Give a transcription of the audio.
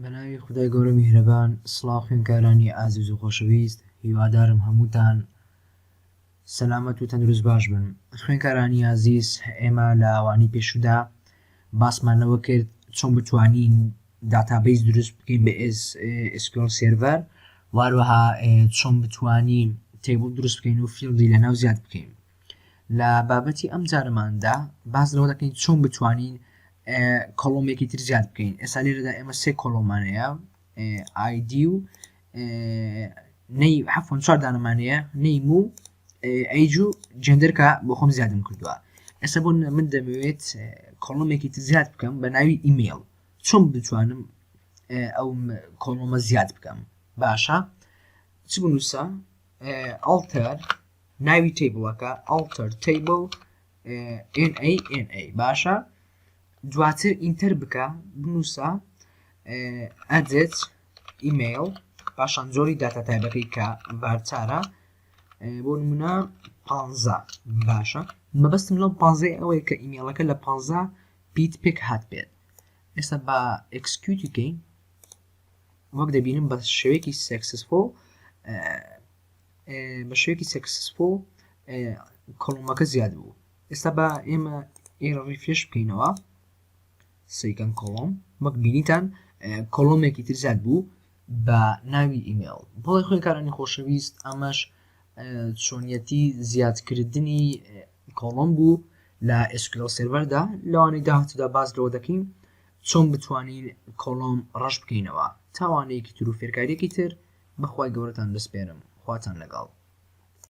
بەناوی خودای گەورە میهرەبان. سڵاو خوێندکارانی ئازیز و خۆشەویست، هیوادارم هەمووتان سەلامەت و تەندروست باش بن. خوێندکارانی ئازیز، ئێمە لە ئەوانی پێشودا باسمانەوە کرد چۆن بتوانین داتابیس دروست بکەین بە SQL سێرڤەر، واروەها چۆن بتوانین تێبڵ دروست بکەین و فیلدی لەناو زیاد بکەین. لە بابەتی ئەم جارەماندا باس لەوە دەکەین چۆن بتوانین کۆڵۆمێکی تر زیاد بکەین. ئێستا لێرەدا ئێمە سێ کۆڵۆمانەیە، ID و حەفۆن چوار دانەمانەیە، نەیم و ئەیج و جێندەرکە بۆ خۆم زیادم کردووە. ئێستا بۆ من دەمەوێت کۆڵۆمێکی تر زیاد بکەم بە ناوی ئیمێیل. چۆن بتوانم ئەو کۆڵۆمە زیاد بکەم؟ باشە، چ بنووسە؟ alter ناوی تیبڵەکە alter table NA باشە، دواتر ئینتەر بکە، بنووسە edit email، پاشان زۆری داتا تایبەکەی کە ڤارچارە، بۆ نمونە 15 باشە. مەبەستم لەو 15 ئەوەیە کە ئیمێڵەکە لە 15 پیت پێک هات بێت. ئێستا بە execute بکەین، وەک دەبینم بە شێوەیەکی successful کۆڵۆمەکە زیاد بوو. ئێستا بە ئێمە ئێرە ریفرێش بکەینەوە، سەیکەن کۆڵۆم، وەک بینیتان کۆڵۆمێکی تر زیاد بوو بە ناوی ئیمێل. بەڵێ خوێندکارانی خۆشەویست، ئەمەش چۆنیەتی زیادکردنی کۆڵۆم بوو لە SQL سێرڤەردا. لەوانەی داهاتوودا باس لەوە دەکەین چۆن بتوانین کۆڵۆم ڕەش بکەینەوە. تاوانەیەکی تر و فێرکاریەکی تر بەخوای گەورەتان دەسپێرم. خواتان لەگەڵ.